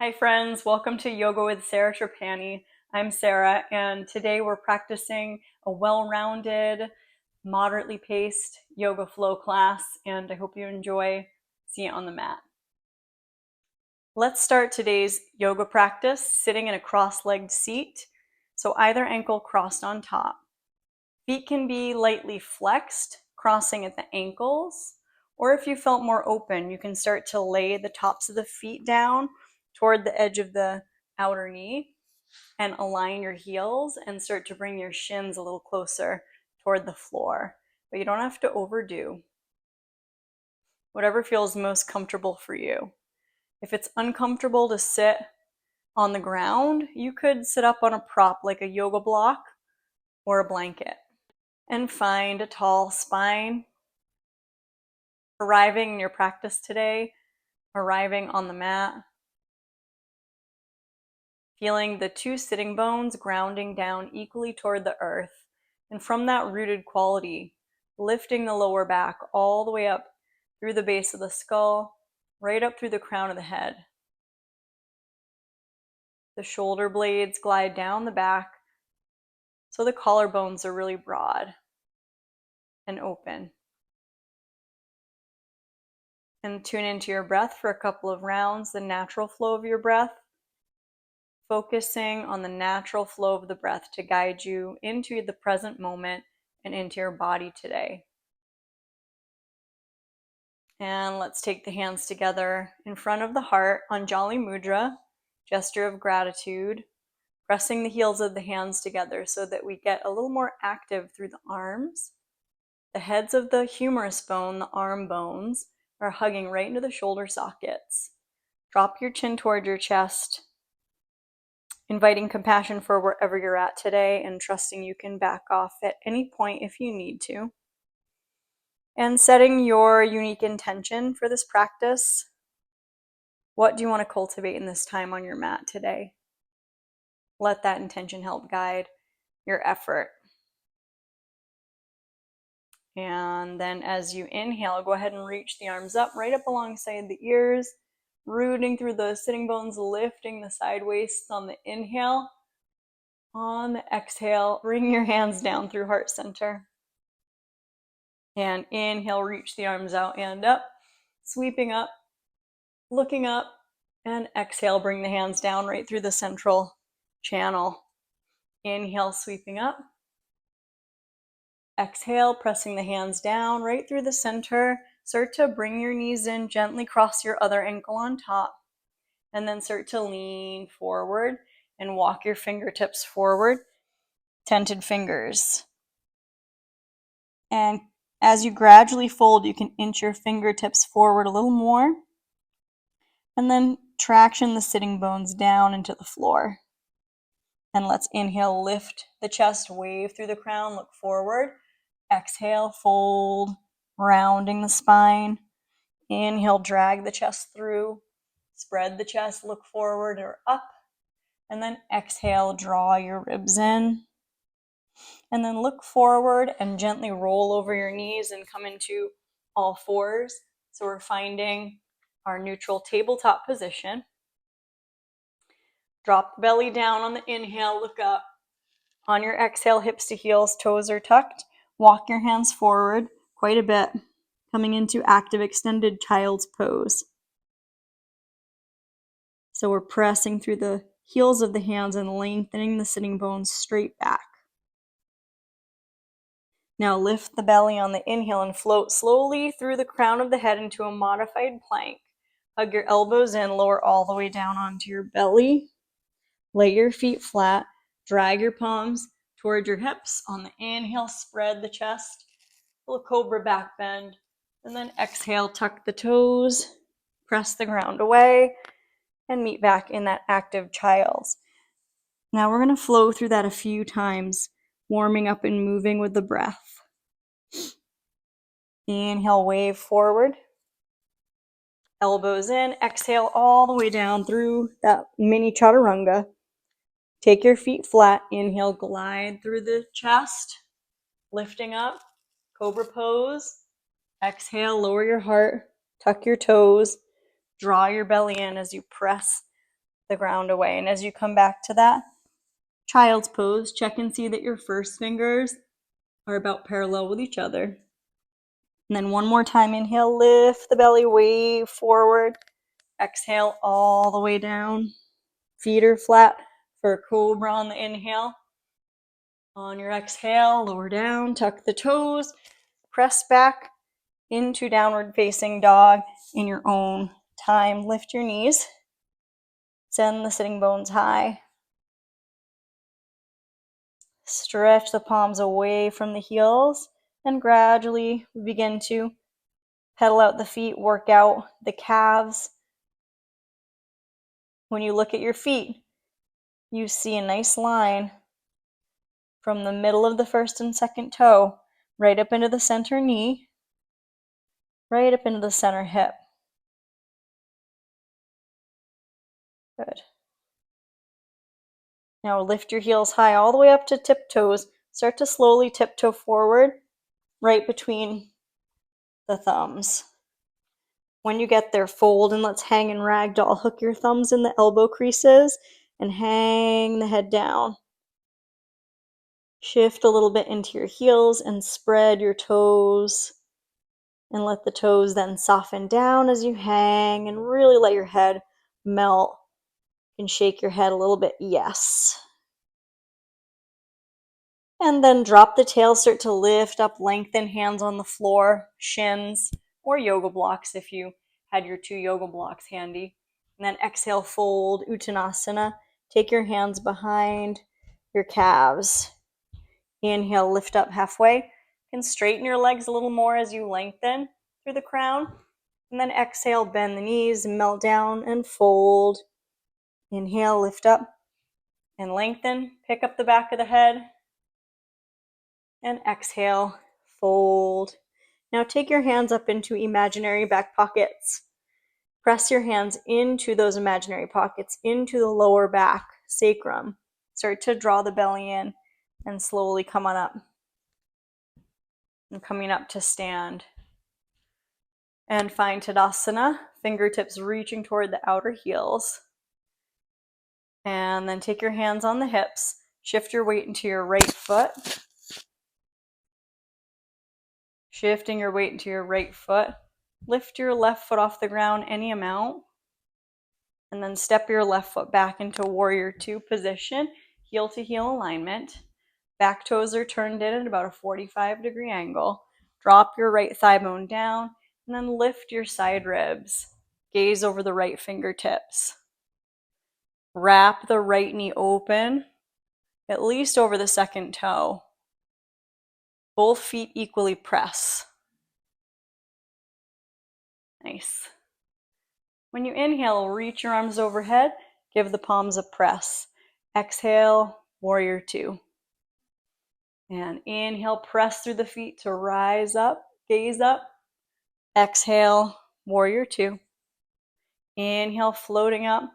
Hi friends, welcome to Yoga with Sarah Trapani. I'm Sarah and today we're practicing a well-rounded, moderately paced yoga flow class and I hope you enjoy seeing it on the mat. Let's start today's yoga practice sitting in a cross-legged seat, so either ankle crossed on top. Feet can be lightly flexed, crossing at the ankles, or if you felt more open, you can start to lay the tops of the feet down toward the edge of the outer knee and align your heels and start to bring your shins a little closer toward the floor. But you don't have to overdo. Whatever feels most comfortable for you. If it's uncomfortable to sit on the ground, you could sit up on a prop like a yoga block or a blanket. And find a tall spine. Arriving in your practice today, arriving on the mat, feeling the two sitting bones grounding down equally toward the earth, and from that rooted quality, lifting the lower back all the way up through the base of the skull, right up through the crown of the head. The shoulder blades glide down the back, so the collarbones are really broad and open. And tune into your breath for a couple of rounds, the natural flow of your breath, focusing on the natural flow of the breath to guide you into the present moment and into your body today. And let's take the hands together in front of the heart, Anjali Mudra, gesture of gratitude, pressing the heels of the hands together so that we get a little more active through the arms. The heads of the humerus bone, the arm bones, are hugging right into the shoulder sockets. Drop your chin toward your chest, inviting compassion for wherever you're at today and trusting you can back off at any point if you need to. And setting your unique intention for this practice. What do you want to cultivate in this time on your mat today? Let that intention help guide your effort. And then as you inhale, go ahead and reach the arms up, right up alongside the ears, rooting through the sitting bones, lifting the side waists on the inhale. On the exhale, bring your hands down through heart center. And inhale, reach the arms out and up, sweeping up, looking up, and exhale, bring the hands down right through the central channel. Inhale, sweeping up. Exhale, pressing the hands down right through the center. Start to bring your knees in, gently cross your other ankle on top, and then start to lean forward and walk your fingertips forward, tented fingers. And as you gradually fold, you can inch your fingertips forward a little more, and then traction the sitting bones down into the floor. And let's inhale, lift the chest, wave through the crown, look forward. Exhale, fold, rounding the spine. Inhale, drag the chest through, spread the chest, look forward or up. And then exhale, draw your ribs in. And then look forward and gently roll over your knees and come into all fours. So we're finding our neutral tabletop position. Drop the belly down on the inhale, look up. On your exhale, hips to heels, toes are tucked. Walk your hands forward quite a bit, coming into active extended child's pose. So we're pressing through the heels of the hands and lengthening the sitting bones straight back. Now lift the belly on the inhale and float slowly through the crown of the head into a modified plank. Hug your elbows in, lower all the way down onto your belly. Lay your feet flat, drag your palms toward your hips. On the inhale, spread the chest, little cobra back bend, and then exhale, tuck the toes, press the ground away, and meet back in that active child's. Now we're going to flow through that a few times, warming up and moving with the breath. Inhale, wave forward. Elbows in, exhale all the way down through that mini chaturanga. Take your feet flat, inhale, glide through the chest, lifting up, cobra pose. Exhale, lower your heart, tuck your toes, draw your belly in as you press the ground away. And as you come back to that child's pose, check and see that your first fingers are about parallel with each other. And then one more time, inhale, lift the belly way forward. Exhale all the way down. Feet are flat for a cobra on the inhale. On your exhale, lower down, tuck the toes, press back into downward facing dog in your own time. Lift your knees, send the sitting bones high. Stretch the palms away from the heels, and gradually begin to pedal out the feet, work out the calves. When you look at your feet, you see a nice line from the middle of the first and second toe right up into the center knee, right up into the center hip. Good. Now lift your heels high all the way up to tiptoes. Start to slowly tiptoe forward, right between the thumbs. When you get there, fold and let's hang in ragdoll. Hook your thumbs in the elbow creases and hang the head down. Shift a little bit into your heels and spread your toes. And let the toes then soften down as you hang and really let your head melt. You can shake your head a little bit, yes. And then drop the tail, start to lift up, lengthen, hands on the floor, shins, or yoga blocks if you had your 2 yoga blocks handy. And then exhale, fold, Uttanasana. Take your hands behind your calves. Inhale, lift up halfway. You can straighten your legs a little more as you lengthen through the crown. And then exhale, bend the knees, melt down, and fold. Inhale, lift up and lengthen. Pick up the back of the head. And exhale, fold. Now take your hands up into imaginary back pockets. Press your hands into those imaginary pockets, into the lower back, sacrum. Start to draw the belly in and slowly come on up. And coming up to stand. And find Tadasana, fingertips reaching toward the outer heels. And then take your hands on the hips. Shift your weight into your right foot. Shifting your weight into your right foot. Lift your left foot off the ground any amount. And then step your left foot back into warrior 2 position, heel to heel alignment. Back toes are turned in at about a 45-degree angle. Drop your right thigh bone down and then lift your side ribs. Gaze over the right fingertips. Wrap the right knee open, at least over the second toe. Both feet equally press. Nice. When you inhale, reach your arms overhead, give the palms a press. Exhale, warrior 2. And inhale, press through the feet to rise up, gaze up. Exhale, warrior 2. Inhale, floating up.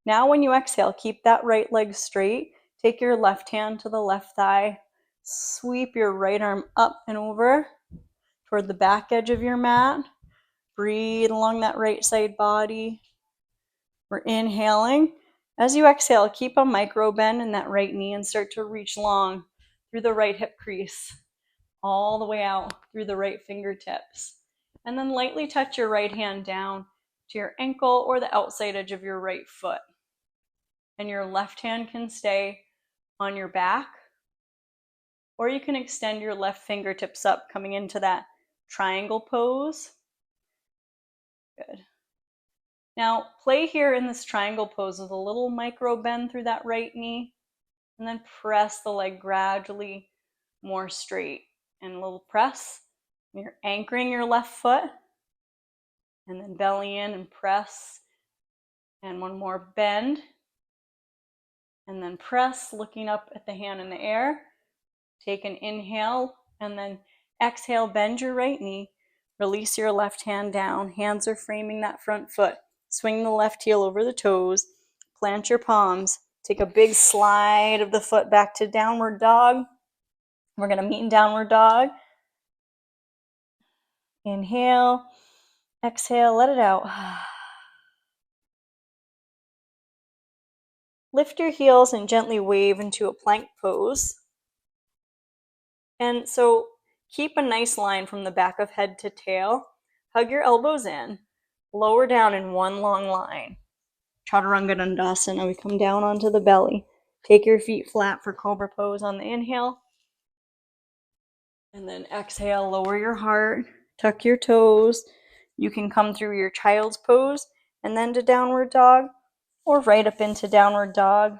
Now when you exhale, keep that right leg straight. Take your left hand to the left thigh. Sweep your right arm up and over toward the back edge of your mat. Breathe along that right side body. We're inhaling. As you exhale, keep a micro bend in that right knee and start to reach long through the right hip crease, all the way out through the right fingertips. And then lightly touch your right hand down to your ankle or the outside edge of your right foot. And your left hand can stay on your back, or you can extend your left fingertips up, coming into that triangle pose. Good. Now, play here in this triangle pose with a little micro bend through that right knee, and then press the leg gradually more straight. And a little press. You're anchoring your left foot, and then belly in and press. And one more bend, and then press, looking up at the hand in the air. Take an inhale, and then exhale, bend your right knee. Release your left hand down. Hands are framing that front foot. Swing the left heel over the toes. Plant your palms. Take a big slide of the foot back to downward dog. We're going to meet in downward dog. Inhale. Exhale. Let it out. Lift your heels and gently wave into a plank pose. And so keep a nice line from the back of head to tail. Hug your elbows in. Lower down in one long line. Chaturanga Dandasana. We come down onto the belly. Take your feet flat for cobra pose on the inhale. And then exhale, lower your heart. Tuck your toes. You can come through your child's pose and then to downward dog, or right up into downward dog.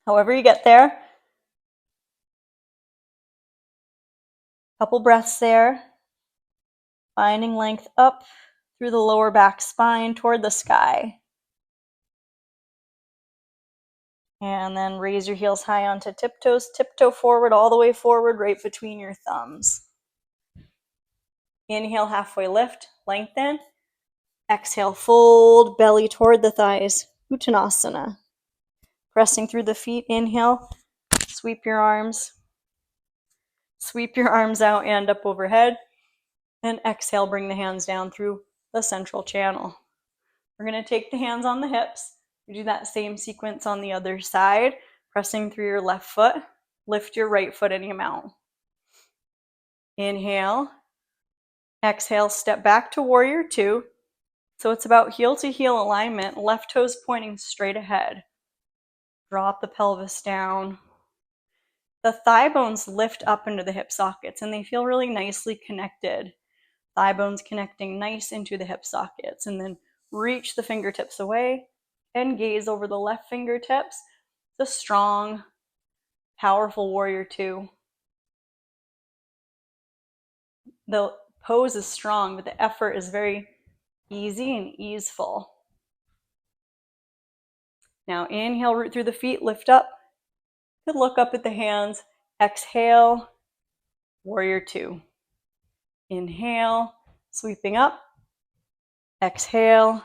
However you get there. Couple breaths there. Finding length up through the lower back spine toward the sky. And then raise your heels high onto tiptoes. Tiptoe forward, all the way forward, right between your thumbs. Inhale, halfway lift, lengthen. Exhale, fold, belly toward the thighs. Uttanasana. Pressing through the feet, inhale, sweep your arms. Sweep your arms out and up overhead. And exhale, bring the hands down through the central channel. We're going to take the hands on the hips. We do that same sequence on the other side, pressing through your left foot. Lift your right foot any amount. Inhale. Exhale, step back to warrior two. So it's about heel to heel alignment, left toes pointing straight ahead. Drop the pelvis down. The thigh bones lift up into the hip sockets and they feel really nicely connected. Thigh bones connecting nice into the hip sockets, and then reach the fingertips away and gaze over the left fingertips. The strong, powerful warrior two. The pose is strong, but the effort is very easy and easeful. Now inhale, root through the feet, lift up. Good look up at the hands. Exhale, warrior two. Inhale, sweeping up. Exhale,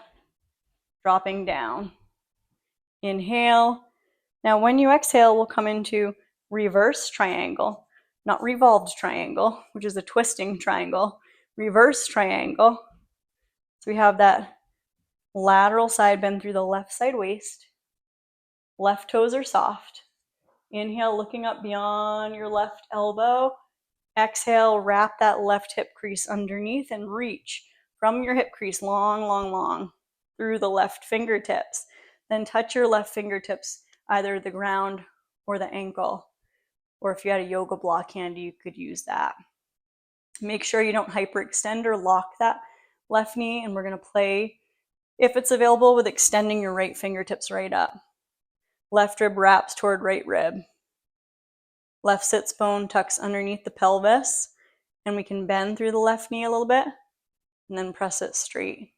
dropping down. Inhale. Now when you exhale, we'll come into reverse triangle, not revolved triangle, which is a twisting triangle. Reverse triangle. So we have that lateral side bend through the left side waist. Left toes are soft. Inhale, looking up beyond your left elbow. Exhale, wrap that left hip crease underneath and reach from your hip crease long, long, long through the left fingertips. Then touch your left fingertips, either the ground or the ankle. Or if you had a yoga block handy, you could use that. Make sure you don't hyperextend or lock that left knee, and we're going to play, if it's available, with extending your right fingertips right up. Left rib wraps toward right rib. Left sits bone tucks underneath the pelvis, and we can bend through the left knee a little bit, and then press it straight.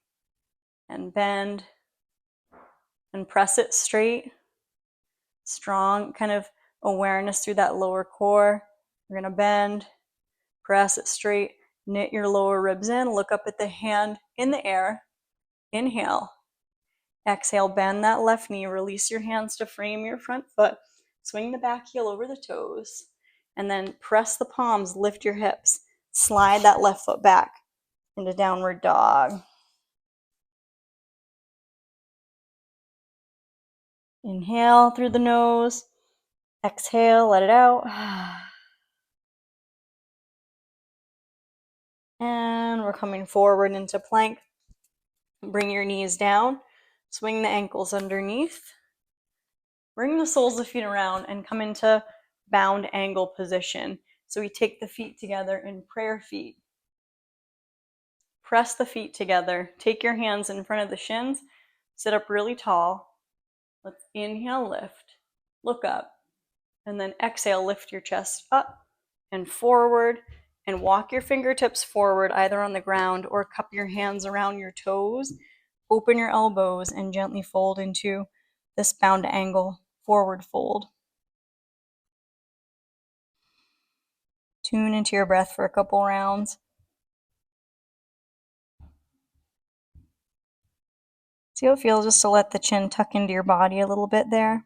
And bend, and press it straight. Strong kind of awareness through that lower core. We're going to bend, press it straight, knit your lower ribs in, look up at the hand in the air. Inhale. Exhale, bend that left knee, release your hands to frame your front foot. Swing the back heel over the toes, and then press the palms, lift your hips. Slide that left foot back into downward dog. Inhale through the nose. Exhale, let it out. And we're coming forward into plank. Bring your knees down. Swing the ankles underneath. Bring the soles of feet around and come into bound angle position. So we take the feet together in prayer feet. Press the feet together. Take your hands in front of the shins. Sit up really tall. Let's inhale, lift. Look up. And then exhale, lift your chest up and forward. And walk your fingertips forward, either on the ground or cup your hands around your toes. Open your elbows and gently fold into this bound angle forward fold. Tune into your breath for a couple rounds. See how it feels just to let the chin tuck into your body a little bit there.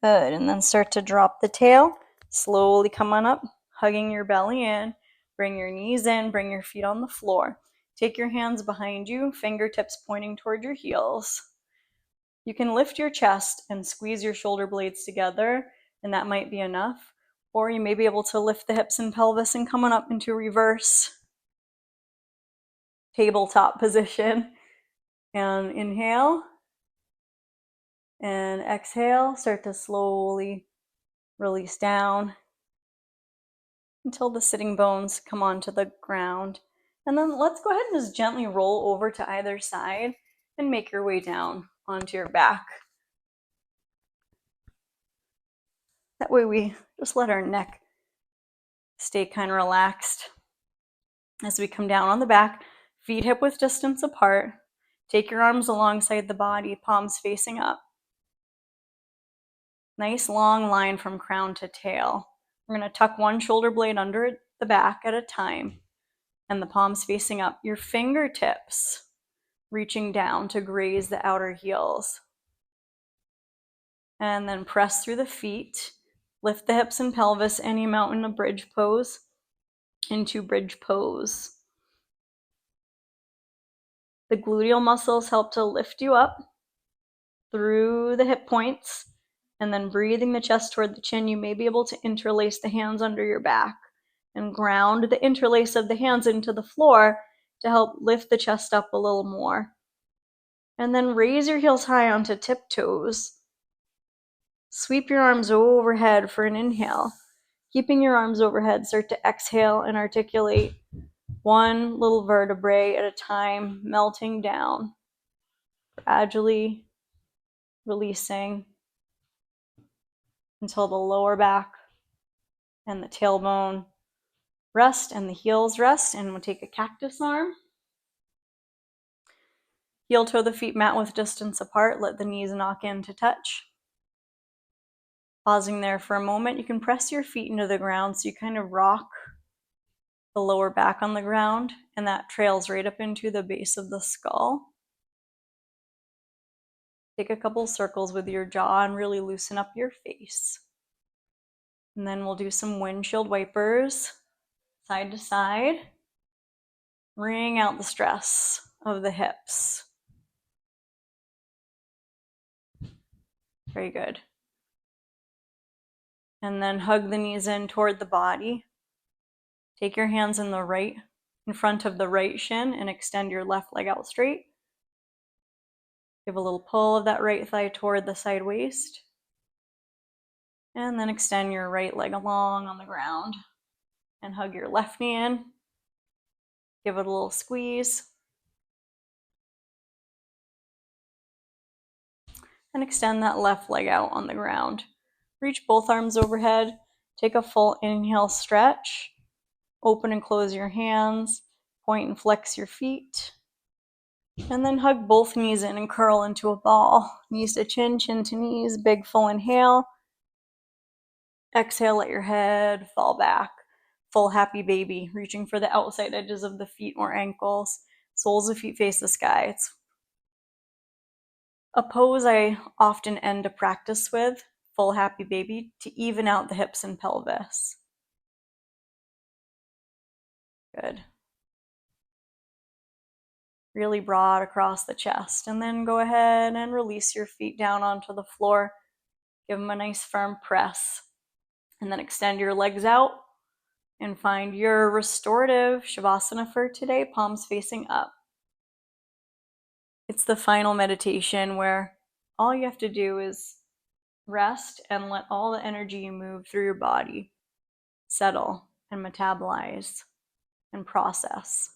Good, and then start to drop the tail. Slowly come on up, hugging your belly in. Bring your knees in, bring your feet on the floor. Take your hands behind you, fingertips pointing toward your heels. You can lift your chest and squeeze your shoulder blades together, and that might be enough. Or you may be able to lift the hips and pelvis and come on up into reverse tabletop position. And inhale. And exhale. Start to slowly release down until the sitting bones come onto the ground. And then let's go ahead and just gently roll over to either side and make your way down onto your back. That way we just let our neck stay kind of relaxed. As we come down on the back, feet hip width distance apart. Take your arms alongside the body, palms facing up. Nice long line from crown to tail. We're going to tuck one shoulder blade under the back at a time, and the palms facing up. Your fingertips reaching down to graze the outer heels. And then press through the feet. Lift the hips and pelvis any amount in a bridge pose into bridge pose. The gluteal muscles help to lift you up through the hip points, and then breathing the chest toward the chin, you may be able to interlace the hands under your back and ground the interlace of the hands into the floor to help lift the chest up a little more. And then raise your heels high onto tiptoes. Sweep your arms overhead for an inhale. Keeping your arms overhead, start to exhale and articulate one little vertebrae at a time, melting down, gradually releasing until the lower back and the tailbone rest and the heels rest. And we'll take a cactus arm. Heel toe the feet mat width distance apart. Let the knees knock in to touch. Pausing there for a moment, you can press your feet into the ground so you kind of rock the lower back on the ground, and that trails right up into the base of the skull. Take a couple circles with your jaw and really loosen up your face. And then we'll do some windshield wipers, side to side. Wring out the stress of the hips. Very good. And then hug the knees in toward the body. Take your hands in front of the right shin and extend your left leg out straight. Give a little pull of that right thigh toward the side waist. And then extend your right leg along on the ground and hug your left knee in. Give it a little squeeze. And extend that left leg out on the ground. Reach both arms overhead. Take a full inhale, stretch. Open and close your hands. Point and flex your feet. And then hug both knees in and curl into a ball. Knees to chin, chin to knees. Big full inhale. Exhale, let your head fall back. Full happy baby. Reaching for the outside edges of the feet or ankles. Soles of feet face the sky. It's a pose I often end a practice with, full happy baby, to even out the hips and pelvis. Good. Really broad across the chest. And then go ahead and release your feet down onto the floor. Give them a nice firm press. And then extend your legs out and find your restorative shavasana for today, palms facing up. It's the final meditation where all you have to do is rest and let all the energy you move through your body settle and metabolize and process.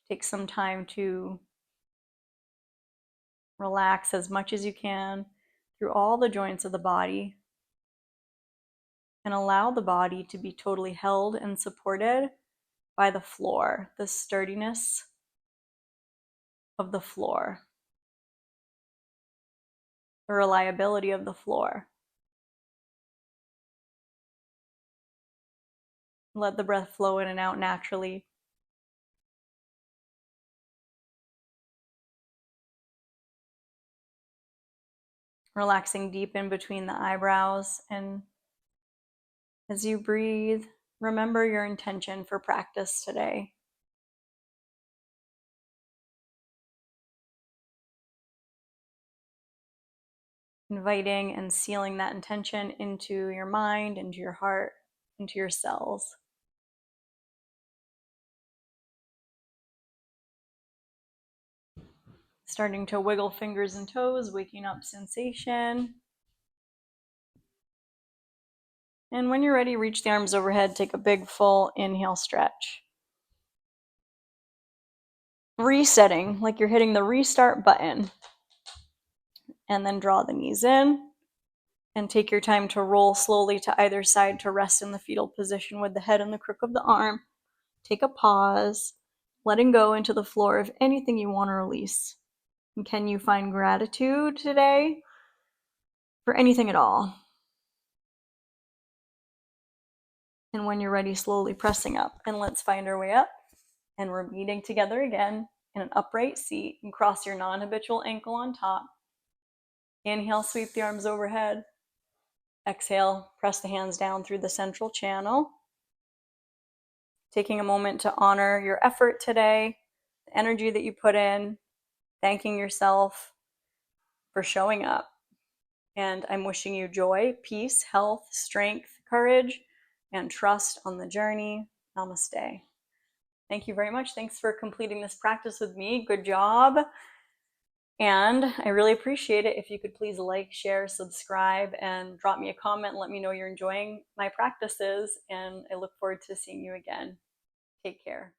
Take some time to relax as much as you can through all the joints of the body and allow the body to be totally held and supported by the floor, the sturdiness of the floor, the reliability of the floor. Let the breath flow in and out naturally. Relaxing deep in between the eyebrows, and as you breathe, remember your intention for practice today. inviting and sealing that intention into your mind, into your heart, into your cells. Starting to wiggle fingers and toes, waking up sensation. And when you're ready, reach the arms overhead, take a big full inhale stretch. Resetting, like you're hitting the restart button. And then draw the knees in and take your time to roll slowly to either side to rest in the fetal position with the head in the crook of the arm. Take a pause, letting go into the floor of anything you want to release. And can you find gratitude today for anything at all? And when you're ready, slowly pressing up. And let's find our way up. And we're meeting together again in an upright seat, and cross your non-habitual ankle on top. Inhale, sweep the arms overhead. Exhale, press the hands down through the central channel. Taking a moment to honor your effort today, the energy that you put in, thanking yourself for showing up. And I'm wishing you joy, peace, health, strength, courage, and trust on the journey. Namaste. Thank you very much. Thanks for completing this practice with me. Good job. And I really appreciate it if you could please like, share, subscribe, and drop me a comment and let me know you're enjoying my practices. And I look forward to seeing you again. Take care.